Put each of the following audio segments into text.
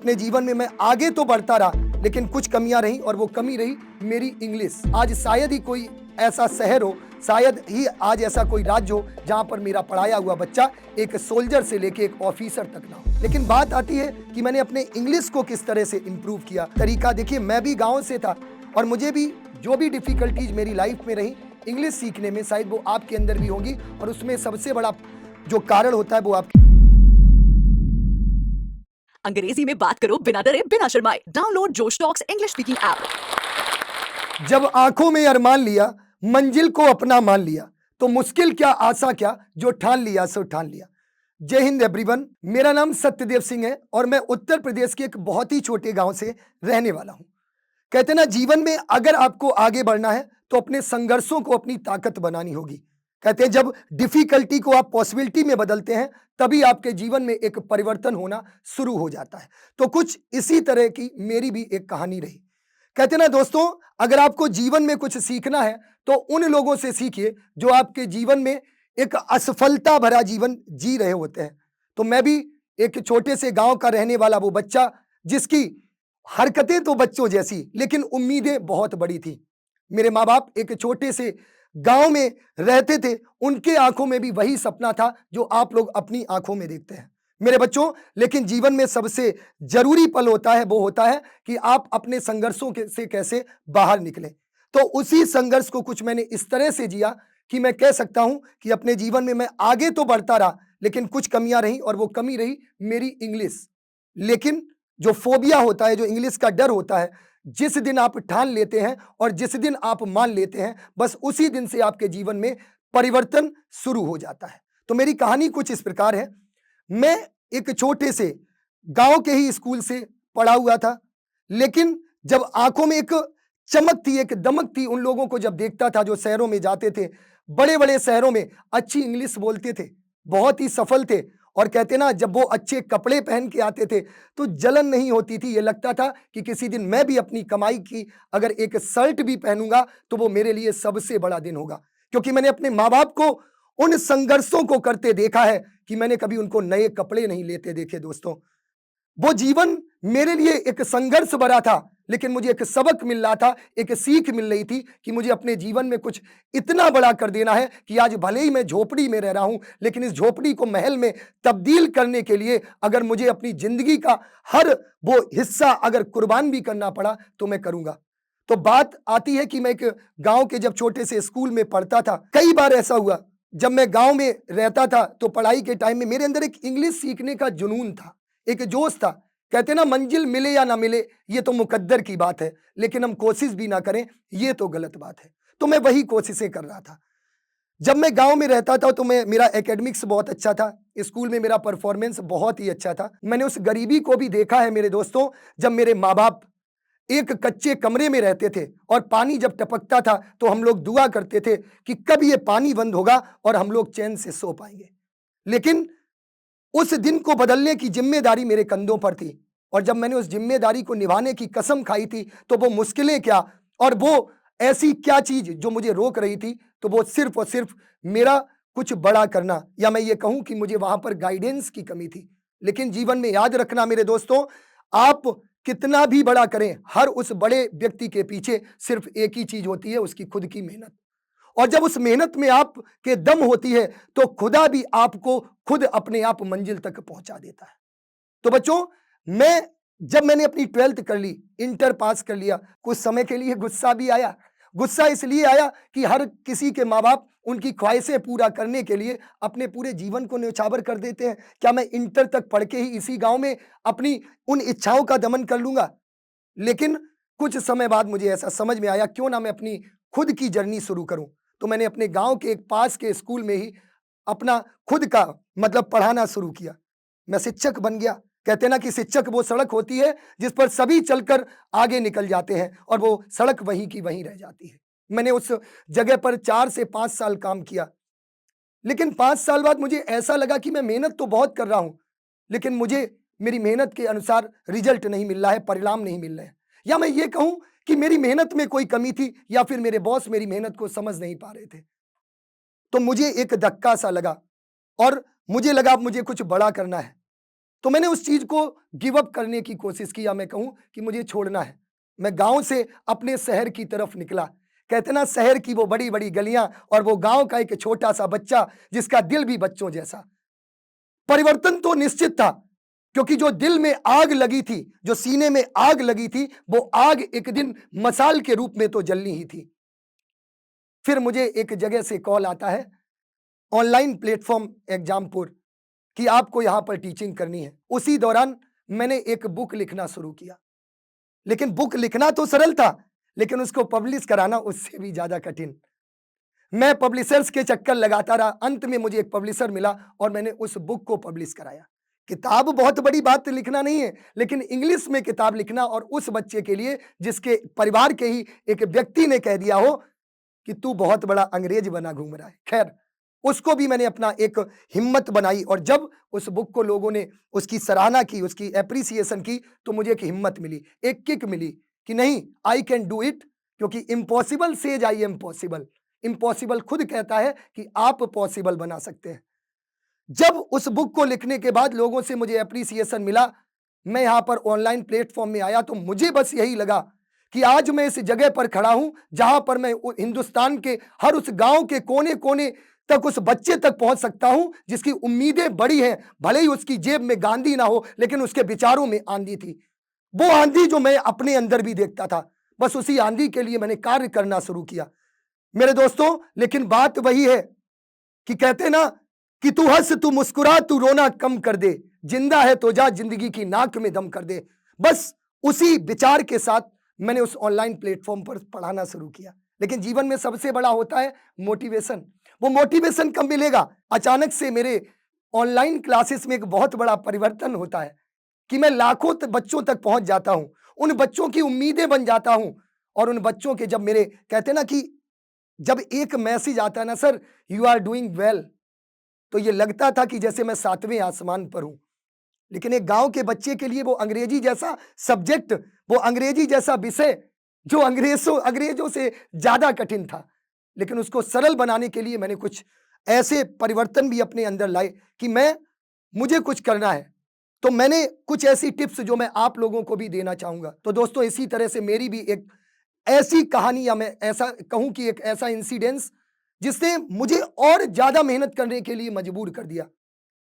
अपने जीवन में मैं आगे तो बढ़ता रहा, लेकिन कुछ कमियां रही और वो कमी रही मेरी इंग्लिश। आज शायद ही कोई ऐसा शहर हो, शायद ही आज ऐसा कोई राज्य हो जहां पर मेरा पढ़ाया हुआ बच्चा एक सोल्जर से लेके एक ऑफिसर तक ना हो। लेकिन बात आती है कि मैंने अपने इंग्लिश को किस तरह से इंप्रूव किया। तरीका देखिए, मैं भी गाँव से था और मुझे भी जो भी डिफिकल्टीज मेरी लाइफ में रही इंग्लिश सीखने में, शायद वो आपके अंदर भी होंगी। और उसमें सबसे बड़ा जो कारण होता है वो आपके अंग्रेजी में बात करो बिना डरे बिना शर्माए। डाउनलोड जोश टॉक्स इंग्लिश स्पीकिंग ऐप। जब आंखों में अरमान लिया, मंजिल को अपना मान लिया, तो मुश्किल क्या आशा क्या, जो ठान लिया सो ठान लिया। जय हिंद एवरीवन, मेरा नाम सत्यदेव सिंह है और मैं उत्तर प्रदेश के एक बहुत ही छोटे गांव से रहने वाला हूं। कहते ना, जीवन में अगर आपको आगे बढ़ना है तो अपने संघर्षों को अपनी ताकत बनानी होगी। कहते हैं जब डिफिकल्टी को आप पॉसिबिलिटी में बदलते हैं तभी आपके जीवन में एक परिवर्तन होना शुरू हो जाता है। तो कुछ इसी तरह की मेरी भी एक कहानी रही। कहते ना दोस्तों, अगर आपको जीवन में कुछ सीखना है तो उन लोगों से सीखिए जो आपके जीवन में एक असफलता भरा जीवन जी रहे होते हैं। तो मैं भी एक छोटे से गांव का रहने वाला वो बच्चा, जिसकी हरकतें तो बच्चों जैसी लेकिन उम्मीदें बहुत बड़ी थी। मेरे माँ बाप एक छोटे से गांव में रहते थे, उनके आंखों में भी वही सपना था जो आप लोग अपनी आंखों में देखते हैं मेरे बच्चों। लेकिन जीवन में सबसे जरूरी पल होता है वो होता है कि आप अपने संघर्षों से कैसे बाहर निकलें। तो उसी संघर्ष को कुछ मैंने इस तरह से जिया कि मैं कह सकता हूं कि अपने जीवन में मैं आगे तो बढ़ता रहा, लेकिन कुछ कमियां रही और वो कमी रही मेरी इंग्लिश। लेकिन जो फोबिया होता है, जो इंग्लिश का डर होता है, जिस दिन आप ठान लेते हैं और जिस दिन आप मान लेते हैं, बस उसी दिन से आपके जीवन में परिवर्तन शुरू हो जाता है। तो मेरी कहानी कुछ इस प्रकार है। मैं एक छोटे से गांव के ही स्कूल से पढ़ा हुआ था, लेकिन जब आंखों में एक चमक थी, एक दमक थी, उन लोगों को जब देखता था जो शहरों में जाते थे, बड़े बड़े शहरों में अच्छी इंग्लिश बोलते थे, बहुत ही सफल थे, और कहते ना जब वो अच्छे कपड़े पहन के आते थे तो जलन नहीं होती थी। ये लगता था कि किसी दिन मैं भी अपनी कमाई की अगर एक शर्ट भी पहनूंगा तो वो मेरे लिए सबसे बड़ा दिन होगा। क्योंकि मैंने अपने माँ बाप को उन संघर्षों को करते देखा है कि मैंने कभी उनको नए कपड़े नहीं लेते देखे। दोस्तों, वो जीवन मेरे लिए एक संघर्ष भरा था, लेकिन मुझे एक सबक मिल रहा था, एक सीख मिल रही थी कि मुझे अपने जीवन में कुछ इतना बड़ा कर देना है कि आज भले ही मैं झोपड़ी में रह रहा हूं, लेकिन इस झोपड़ी को महल में तब्दील करने के लिए अगर मुझे अपनी जिंदगी का हर वो हिस्सा अगर कुर्बान भी करना पड़ा तो मैं करूंगा। तो बात आती है कि मैं एक गांव के जब छोटे से स्कूल में पढ़ता था, कई बार ऐसा हुआ जब मैं गांव में रहता था तो पढ़ाई के टाइम में मेरे अंदर एक इंग्लिश सीखने का जुनून था, एक जोश था। कहते ना, मंजिल मिले या ना मिले ये तो मुकद्दर की बात है, लेकिन हम कोशिश भी ना करें ये तो गलत बात है। तो मैं वही कोशिशें कर रहा था। जब मैं गांव में रहता था तो मेरा एकेडमिक्स बहुत अच्छा था, स्कूल में मेरा परफॉर्मेंस बहुत ही अच्छा था। मैंने उस गरीबी को भी देखा है मेरे दोस्तों, जब मेरे माँ बाप एक कच्चे कमरे में रहते थे और पानी जब टपकता था तो हम लोग दुआ करते थे कि कब ये पानी बंद होगा और हम लोग चैन से सो पाएंगे। लेकिन उस दिन को बदलने की जिम्मेदारी मेरे कंधों पर थी, और जब मैंने उस जिम्मेदारी को निभाने की कसम खाई थी तो वो मुश्किलें क्या और वो ऐसी क्या चीज जो मुझे रोक रही थी, तो वो सिर्फ और सिर्फ मेरा कुछ बड़ा करना, या मैं ये कहूं कि मुझे वहां पर गाइडेंस की कमी थी। लेकिन जीवन में याद रखना मेरे दोस्तों, आप कितना भी बड़ा करें, हर उस बड़े व्यक्ति के पीछे सिर्फ एक ही चीज होती है, उसकी खुद की मेहनत। और जब उस मेहनत में आपके दम होती है तो खुदा भी आपको खुद अपने आप मंजिल तक पहुंचा देता है। तो बच्चों, मैंने अपनी 12th कर ली, इंटर पास कर लिया, कुछ समय के लिए गुस्सा भी आया। गुस्सा इसलिए आया कि हर किसी के माँ बाप उनकी ख्वाहिशें पूरा करने के लिए अपने पूरे जीवन को न्यौछावर कर देते हैं। क्या मैं इंटर तक पढ़ के ही इसी गांव में अपनी उन इच्छाओं का दमन कर लूंगा? लेकिन कुछ समय बाद मुझे ऐसा समझ में आया, क्यों ना मैं अपनी खुद की जर्नी शुरू करूं। तो मैंने अपने गांव के एक पास के स्कूल में ही अपना खुद का मतलब पढ़ाना शुरू किया। मैं शिक्षक बन गया। कहते ना कि शिक्षक वो सड़क होती है जिस पर सभी चलकर आगे निकल जाते हैं और वो सड़क वहीं की वहीं रह जाती है। मैंने उस जगह पर 4 से 5 साल काम किया, लेकिन 5 साल बाद मुझे ऐसा लगा कि मैं मेहनत तो बहुत कर रहा हूं, लेकिन मुझे मेरी मेहनत के अनुसार रिजल्ट नहीं मिल रहा है, परिणाम नहीं मिल रहे हैं। या मैं ये कहूं कि मेरी मेहनत में कोई कमी थी, या फिर मेरे बॉस मेरी मेहनत को समझ नहीं पा रहे थे। तो मुझे एक धक्का सा लगा और मुझे लगा अब मुझे कुछ बड़ा करना है। तो मैंने उस चीज को गिव अप करने की कोशिश की, या मैं कहूं कि मुझे छोड़ना है। मैं गांव से अपने शहर की तरफ निकला। कहते ना, शहर की वो बड़ी बड़ी गलियां और वो गांव का एक छोटा सा बच्चा जिसका दिल भी बच्चों जैसा। परिवर्तन तो निश्चित था, क्योंकि जो दिल में आग लगी थी, जो सीने में आग लगी थी, वो आग एक दिन मसाल के रूप में तो जलनी ही थी। फिर मुझे एक जगह से कॉल आता है, ऑनलाइन प्लेटफॉर्म एग्जामपुर, कि आपको यहां पर टीचिंग करनी है। उसी दौरान मैंने एक बुक लिखना शुरू किया। लेकिन बुक लिखना तो सरल था, लेकिन उसको पब्लिश कराना उससे भी ज्यादा कठिन। मैं पब्लिशर्स के चक्कर लगाता रहा। अंत में मुझे एक पब्लिशर मिला और मैंने उस बुक को पब्लिश कराया। किताब बहुत बड़ी बात लिखना नहीं है, लेकिन इंग्लिश में किताब लिखना, और उस बच्चे के लिए जिसके परिवार के ही एक व्यक्ति ने कह दिया हो कि तू बहुत बड़ा अंग्रेज बना घूम रहा है। खैर, उसको भी मैंने अपना एक हिम्मत बनाई, और जब उस बुक को लोगों ने उसकी सराहना की, उसकी एप्रिसिएशन की, तो मुझे एक हिम्मत मिली, एक किक मिली कि नहीं, आई कैन डू इट। क्योंकि impossible says I am possible. Impossible खुद कहता है कि आप पॉसिबल बना सकते हैं। जब उस बुक को लिखने के बाद लोगों से मुझे एप्रिसिएशन मिला, मैं यहां पर ऑनलाइन प्लेटफॉर्म में आया, तो मुझे बस यही लगा कि आज मैं इस जगह पर खड़ा हूं जहां पर मैं हिंदुस्तान के हर उस गांव के कोने कोने तक उस बच्चे तक पहुंच सकता हूं जिसकी उम्मीदें बड़ी हैं। भले ही उसकी जेब में गांधी ना हो, लेकिन उसके विचारों में आंधी थी। वो आंधी जो मैं अपने अंदर भी देखता था, बस उसी आंधी के लिए मैंने कार्य करना शुरू किया मेरे दोस्तों। लेकिन बात वही है कि कहते ना कि तू हंस, तू मुस्कुरा, तू रोना कम कर दे, जिंदा है तो जा, जिंदगी की नाक में दम कर दे। बस उसी विचार के साथ मैंने उस ऑनलाइन प्लेटफॉर्म पर पढ़ाना शुरू किया। लेकिन जीवन में सबसे बड़ा होता है मोटिवेशन। वो मोटिवेशन कब मिलेगा? अचानक से मेरे ऑनलाइन क्लासेस में एक बहुत बड़ा परिवर्तन होता है कि मैं लाखों बच्चों तक पहुंच जाता हूं, उन बच्चों की उम्मीदें बन जाता हूं। और उन बच्चों के जब मेरे कहते ना कि जब एक मैसेज आता है ना, sir you are doing well, तो ये लगता था कि जैसे मैं 7वें आसमान पर हूं। लेकिन एक गांव के बच्चे के लिए वो अंग्रेजी जैसा सब्जेक्ट, वो अंग्रेजी जैसा विषय जो अंग्रेजों से ज्यादा कठिन था, लेकिन उसको सरल बनाने के लिए मैंने कुछ ऐसे परिवर्तन भी अपने अंदर लाए कि मुझे कुछ करना है। तो मैंने कुछ ऐसी टिप्स जो मैं आप लोगों को भी देना चाहूंगा। तो दोस्तों, इसी तरह से मेरी भी एक ऐसी कहानी, या मैं ऐसा कहूं कि एक ऐसा इंसिडेंस जिसने मुझे और ज्यादा मेहनत करने के लिए मजबूर कर दिया।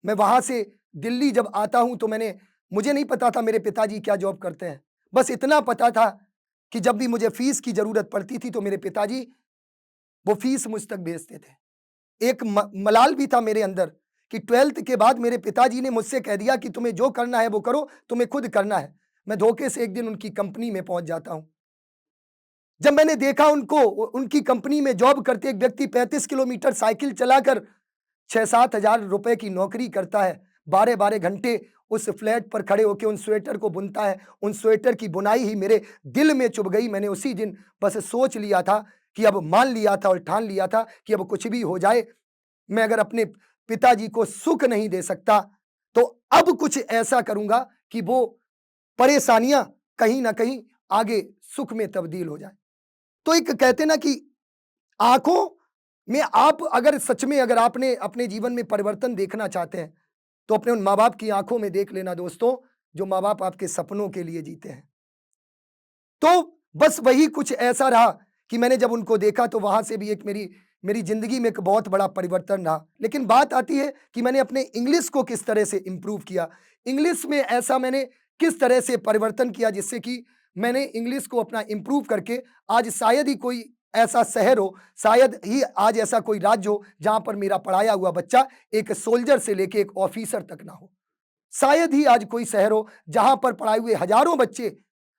मैं वहां से दिल्ली जब आता हूं, तो मुझे नहीं पता था मेरे पिताजी क्या जॉब करते हैं। बस इतना पता था कि जब भी मुझे फीस की जरूरत पड़ती थी, तो मेरे पिताजी वो फीस मुझ तक भेजते थे। एक मलाल भी था मेरे अंदर कि 12th के बाद मेरे पिताजी ने मुझसे कह दिया कि तुम्हें जो करना है वो करो, तुम्हें खुद करना है। मैं धोखे से एक दिन उनकी कंपनी में पहुंच जाता हूं। जब मैंने देखा उनको, उनकी कंपनी में जॉब करते एक व्यक्ति 35 किलोमीटर साइकिल चलाकर 6-7 हजार रुपए की नौकरी करता है, 12-12 घंटे उस फ्लैट पर खड़े होकर उन स्वेटर को बुनता है। उन स्वेटर की बुनाई ही मेरे दिल में चुभ गई। मैंने उसी दिन बस सोच लिया था कि अब मान लिया था और ठान लिया था कि अब कुछ भी हो जाए, मैं अगर अपने पिताजी को सुख नहीं दे सकता, तो अब कुछ ऐसा करूंगा कि वो परेशानियां कहीं ना कहीं आगे सुख में तब्दील हो जाए। तो एक कहते ना कि आंखों में आप अगर सच में अगर आपने अपने जीवन में परिवर्तन देखना चाहते हैं, तो अपने उन माँ बाप की आंखों में देख लेना दोस्तों, जो माँ बाप आपके सपनों के लिए जीते हैं। तो बस वही कुछ ऐसा रहा कि मैंने जब उनको देखा, तो वहां से भी एक मेरी जिंदगी में एक बहुत बड़ा परिवर्तन रहा। लेकिन बात आती है कि मैंने अपने इंग्लिश को किस तरह से इंप्रूव किया। इंग्लिश में ऐसा मैंने किस तरह से परिवर्तन किया जिससे कि मैंने इंग्लिश को अपना इंप्रूव करके आज शायद ही कोई ऐसा शहर हो, शायद ही आज ऐसा कोई राज्य हो जहां पर मेरा पढ़ाया हुआ बच्चा एक सोल्जर से लेके एक ऑफिसर तक ना हो। शायद ही आज कोई शहर हो जहां पर पढ़ाए हुए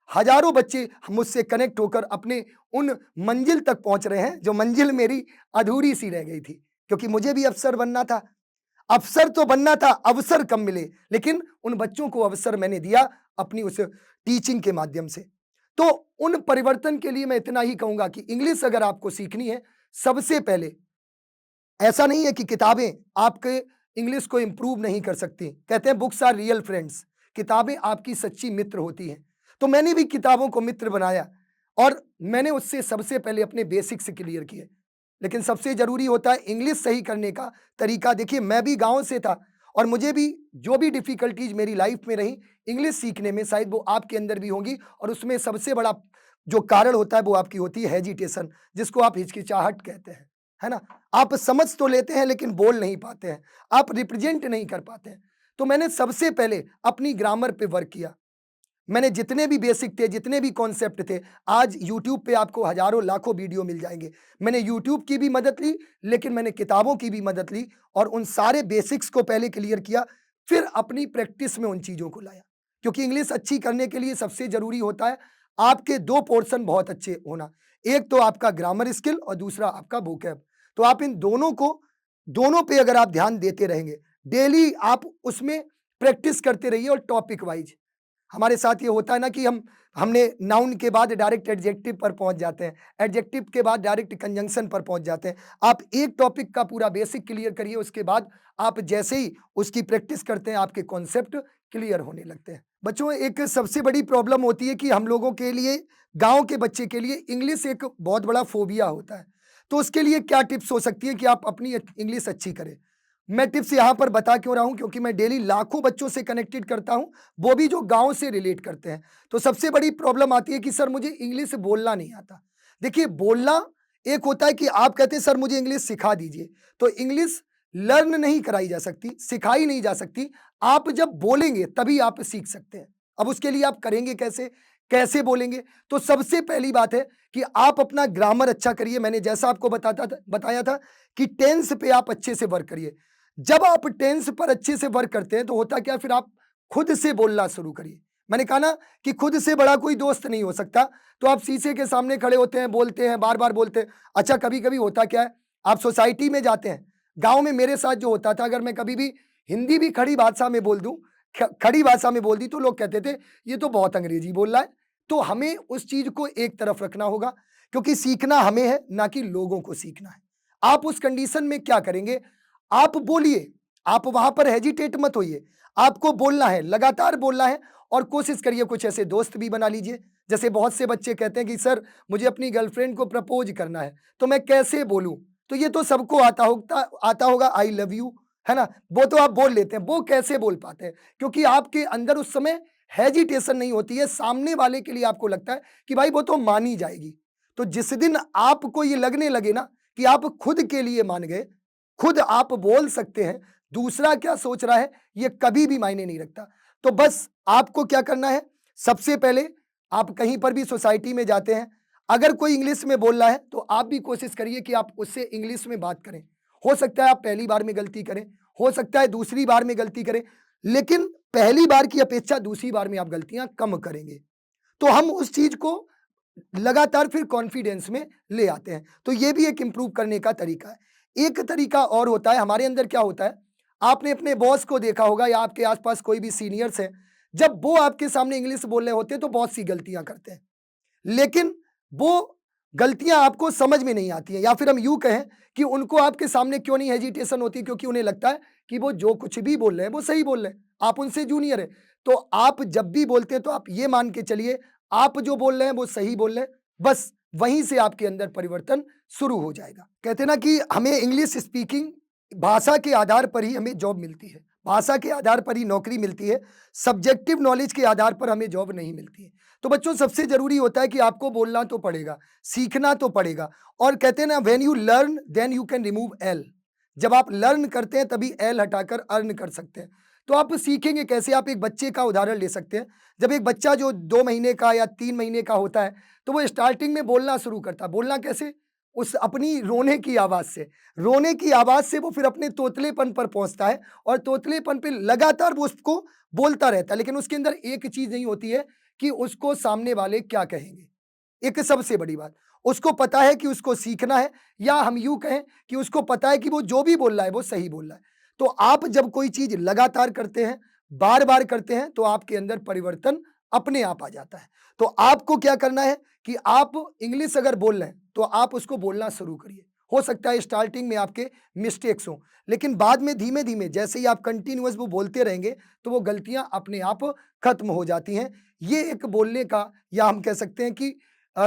हजारों बच्चे मुझसे कनेक्ट होकर अपने उन मंजिल तक पहुंच रहे हैं, जो मंजिल मेरी अधूरी सी रह गई थी। क्योंकि मुझे भी अफसर बनना था। अफसर तो बनना था, अवसर कम मिले, लेकिन उन बच्चों को अवसर मैंने दिया अपनी उस टीचिंग के माध्यम से। तो उन परिवर्तन के लिए मैं इतना ही कहूंगा कि इंग्लिश अगर आपको सीखनी है, सबसे पहले ऐसा नहीं है कि किताबें आपके इंग्लिश को इंप्रूव नहीं कर सकती। कहते हैं बुक्स आर रियल फ्रेंड्स, किताबें आपकी सच्ची मित्र होती हैं। तो मैंने भी किताबों को मित्र बनाया और मैंने उससे सबसे पहले अपने बेसिक्स क्लियर किए। लेकिन सबसे जरूरी होता है इंग्लिश सही करने का तरीका। देखिए, मैं भी गांव से था और मुझे भी जो भी डिफिकल्टीज मेरी लाइफ में रही इंग्लिश सीखने में, शायद वो आपके अंदर भी होंगी, और उसमें सबसे बड़ा जो कारण होता है वो आपकी होती है हेजिटेशन, जिसको आप हिचकिचाहट कहते हैं, है ना। आप समझ तो लेते हैं लेकिन बोल नहीं पाते हैं, आप रिप्रेजेंट नहीं कर पाते हैं। तो मैंने सबसे पहले अपनी ग्रामर पे वर्क किया। मैंने जितने भी बेसिक थे, जितने भी कॉन्सेप्ट थे, आज यूट्यूब पे आपको हजारों लाखों वीडियो मिल जाएंगे। मैंने यूट्यूब की भी मदद ली, लेकिन मैंने किताबों की भी मदद ली और उन सारे बेसिक्स को पहले क्लियर किया, फिर अपनी प्रैक्टिस में उन चीज़ों को लाया। क्योंकि इंग्लिश अच्छी करने के लिए सबसे ज़रूरी होता है आपके दो पोर्शन बहुत अच्छे होना। एक तो आपका ग्रामर स्किल और दूसरा आपका वोकैब। तो आप इन दोनों पे अगर आप ध्यान देते रहेंगे, डेली आप उसमें प्रैक्टिस करते रहिए। और टॉपिक वाइज हमारे साथ ये होता है ना कि हमने नाउन के बाद डायरेक्ट एडजेक्टिव पर पहुंच जाते हैं, एडजेक्टिव के बाद डायरेक्ट कंजंक्शन पर पहुंच जाते हैं। आप एक टॉपिक का पूरा बेसिक क्लियर करिए, उसके बाद आप जैसे ही उसकी प्रैक्टिस करते हैं आपके कॉन्सेप्ट क्लियर होने लगते हैं। बच्चों, एक सबसे बड़ी प्रॉब्लम होती है कि हम लोगों के लिए, गांव के बच्चे के लिए इंग्लिश एक बहुत बड़ा फोबिया होता है। तो उसके लिए क्या टिप्स हो सकती है कि आप अपनी इंग्लिश अच्छी करें। मैं टिप्स यहां पर बता क्यों रहा हूं, क्योंकि मैं डेली लाखों बच्चों से कनेक्टेड करता हूं, वो भी जो गांव से रिलेट करते हैं। तो सबसे बड़ी प्रॉब्लम आती है कि सर मुझे इंग्लिश बोलना नहीं आता। देखिए, बोलना एक होता है कि आप कहते हैं सर मुझे इंग्लिश सिखा दीजिए, तो इंग्लिश लर्न नहीं कराई जा सकती, सिखाई नहीं जा सकती। आप जब बोलेंगे तभी आप सीख सकते हैं। अब उसके लिए आप करेंगे कैसे, कैसे बोलेंगे? तो सबसे पहली बात है कि आप अपना ग्रामर अच्छा करिए। मैंने जैसा आपको बताया था कि टेंस पे आप अच्छे से वर्क करिए। जब आप टेंस पर अच्छे से वर्क करते हैं तो होता क्या, फिर आप खुद से बोलना शुरू करिए। मैंने कहा ना कि खुद से बड़ा कोई दोस्त नहीं हो सकता। तो आप शीशे के सामने खड़े होते हैं, बोलते हैं, बार बार बोलते हैं। अच्छा, कभी कभी होता क्या है, आप सोसाइटी में जाते हैं, गांव में मेरे साथ जो होता था, अगर मैं कभी भी हिंदी भी खड़ी भाषा में बोल दूं, खड़ी भाषा में बोल दी, तो लोग कहते थे ये तो बहुत अंग्रेजी बोल रहा है। तो हमें उस चीज को एक तरफ रखना होगा, क्योंकि सीखना हमें है, ना कि लोगों को सीखना है। आप उस कंडीशन में क्या करेंगे, आप बोलिए, आप वहां पर हेजिटेट मत होइए, आपको बोलना है, लगातार बोलना है। और कोशिश करिए कुछ ऐसे दोस्त भी बना लीजिए। जैसे बहुत से बच्चे कहते हैं कि सर मुझे अपनी गर्लफ्रेंड को प्रपोज करना है, तो मैं कैसे बोलूं? तो ये तो सबको आता होगा आई लव यू, है ना। वो तो आप बोल लेते हैं, वो कैसे बोल पाते हैं? क्योंकि आपके अंदर उस समय हेजिटेशन नहीं होती है। सामने वाले के लिए आपको लगता है कि भाई वो तो मानी जाएगी। तो जिस दिन आपको ये लगने लगे ना कि आप खुद के लिए मान गए, खुद आप बोल सकते हैं, दूसरा क्या सोच रहा है ये कभी भी मायने नहीं रखता। तो बस आपको क्या करना है, सबसे पहले आप कहीं पर भी सोसाइटी में जाते हैं, अगर कोई इंग्लिश में बोल रहा है तो आप भी कोशिश करिए कि आप उससे इंग्लिश में बात करें। हो सकता है आप पहली बार में गलती करें, हो सकता है दूसरी बार में गलती करें, लेकिन पहली बार की अपेक्षा दूसरी बार में आप गलतियां कम करेंगे, तो हम उस चीज को लगातार फिर कॉन्फिडेंस में ले आते हैं। तो ये भी एक इंप्रूव करने का तरीका है। एक तरीका और होता है, हमारे अंदर क्या होता है, आपने अपने बॉस को देखा होगा या आपके आसपास कोई भी सीनियर्स है, जब वो आपके सामने इंग्लिश बोल रहे होते हैं तो बहुत सी गलतियां करते हैं, लेकिन वो गलतियां आपको समझ में नहीं आती हैं, या फिर हम यूं कहें कि उनको आपके सामने क्यों नहीं हेजिटेशन होती, क्योंकि उन्हें लगता है कि वो जो कुछ भी बोल रहे हैं वो सही बोल रहे हैं, आप उनसे जूनियर है। तो आप जब भी बोलते हैं तो आप ये मान के चलिए आप जो बोल रहे हैं वो सही बोल रहे हैं, बस वहीं से आपके अंदर परिवर्तन शुरू हो जाएगा। कहते हैं ना कि हमें इंग्लिश स्पीकिंग भाषा के आधार पर ही हमें जॉब मिलती है, भाषा के आधार पर ही नौकरी मिलती है, सब्जेक्टिव नॉलेज के आधार पर हमें जॉब नहीं मिलती है। तो बच्चों, सबसे जरूरी होता है कि आपको बोलना तो पड़ेगा, सीखना तो पड़ेगा। और कहते हैं ना, when you learn then you can remove L. जब आप लर्न करते हैं तभी एल हटाकर अर्न कर सकते हैं। तो आप सीखेंगे कैसे? आप एक बच्चे का उदाहरण ले सकते हैं। जब एक बच्चा जो 2 महीने का या 3 महीने का होता है, तो वो स्टार्टिंग में बोलना शुरू करता है। बोलना कैसे? उस अपनी रोने की आवाज से, रोने की आवाज से वो फिर अपने तोतलेपन पर पहुंचता है, और तोतलेपन पे लगातार वो उसको बोलता रहता है। लेकिन उसके अंदर एक चीज नहीं होती है कि उसको सामने वाले क्या कहेंगे। एक सबसे बड़ी बात, उसको पता है कि उसको सीखना है, या हम यूं कहें कि उसको पता है कि वो जो भी बोल रहा है वो सही बोल रहा है। तो आप जब कोई चीज लगातार करते हैं, बार बार करते हैं, तो आपके अंदर परिवर्तन अपने आप आ जाता है। तो आपको क्या करना है कि आप इंग्लिश अगर बोल रहे हैं तो आप उसको बोलना शुरू करिए। हो सकता है स्टार्टिंग में आपके मिस्टेक्स हों, लेकिन बाद में धीमे धीमे जैसे ही आप कंटिन्यूअस वो बोलते रहेंगे तो वो गलतियां अपने आप खत्म हो जाती हैं। ये एक बोलने का, या हम कह सकते हैं कि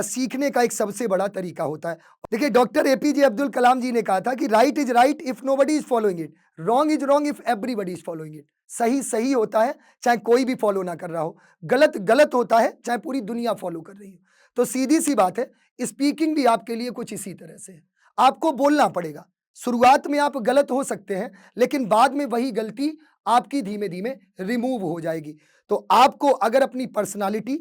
सीखने का एक सबसे बड़ा तरीका होता है। देखिए, डॉक्टर एपीजे अब्दुल कलाम जी ने कहा था कि right is right if nobody is following it, wrong is wrong if everybody is following it. सही सही होता है चाहे कोई भी फॉलो ना कर रहा हो, गलत गलत होता है चाहे पूरी दुनिया फॉलो कर रही हो। तो सीधी सी बात है, स्पीकिंग भी आपके लिए कुछ इसी तरह से है। आपको बोलना पड़ेगा। शुरुआत में आप गलत हो सकते हैं, लेकिन बाद में वही गलती आपकी धीमे धीमे रिमूव हो जाएगी। तो आपको अगर अपनी पर्सनालिटी,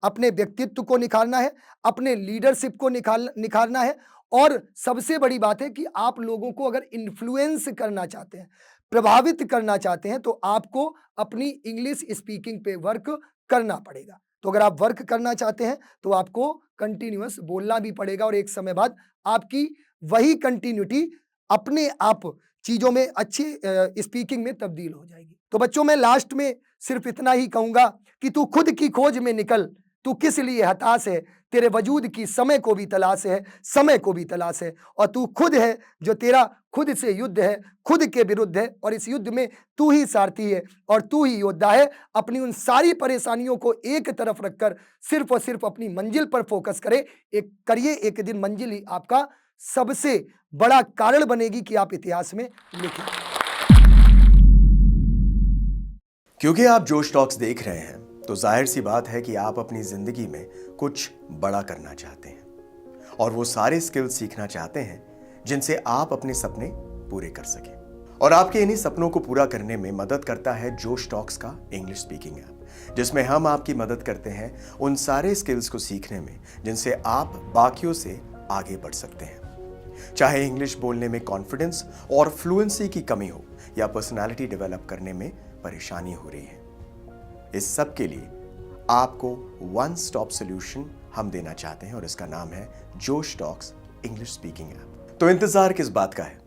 अपने व्यक्तित्व को निखारना है, अपने लीडरशिप को निखारना है, और सबसे बड़ी बात है कि आप लोगों को अगर इन्फ्लुएंस करना चाहते हैं, प्रभावित करना चाहते हैं, तो आपको अपनी इंग्लिश स्पीकिंग पे वर्क करना पड़ेगा। तो अगर आप वर्क करना चाहते हैं तो आपको कंटिन्यूअस बोलना भी पड़ेगा, और एक समय बाद आपकी वही कंटिन्यूटी अपने आप चीजों में अच्छी स्पीकिंग में तब्दील हो जाएगी। तो बच्चों, मैं लास्ट में सिर्फ इतना ही कहूंगा कि तू खुद की खोज में निकल, तू किस लिए हताश है, तेरे वजूद की समय को भी तलाश है, समय को भी तलाश है, और तू खुद है जो तेरा खुद से युद्ध है, खुद के विरुद्ध है, और इस युद्ध में तू ही सारथी है और तू ही योद्धा है। अपनी उन सारी परेशानियों को एक तरफ रखकर सिर्फ और सिर्फ अपनी मंजिल पर फोकस करिए। एक दिन मंजिल ही आपका सबसे बड़ा कारण बनेगी कि आप इतिहास में लिखें। क्योंकि आप जोश टॉक्स देख रहे हैं तो जाहिर सी बात है कि आप अपनी जिंदगी में कुछ बड़ा करना चाहते हैं और वो सारे स्किल्स सीखना चाहते हैं जिनसे आप अपने सपने पूरे कर सकें। और आपके इन्हीं सपनों को पूरा करने में मदद करता है जोश टॉक्स का इंग्लिश स्पीकिंग ऐप, जिसमें हम आपकी मदद करते हैं उन सारे स्किल्स को सीखने में जिनसे आप बाकियों से आगे बढ़ सकते हैं। चाहे इंग्लिश बोलने में कॉन्फिडेंस और फ्लुएंसी की कमी हो या पर्सनालिटी डेवलप करने में परेशानी हो रही है, इस सब के लिए आपको वन स्टॉप सॉल्यूशन हम देना चाहते हैं और इसका नाम है जोश टॉक्स इंग्लिश स्पीकिंग ऐप। तो इंतजार किस बात का है?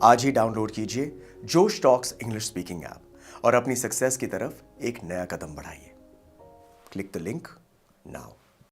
आज ही डाउनलोड कीजिए जोश टॉक्स इंग्लिश स्पीकिंग ऐप और अपनी सक्सेस की तरफ एक नया कदम बढ़ाइए। Click the link now.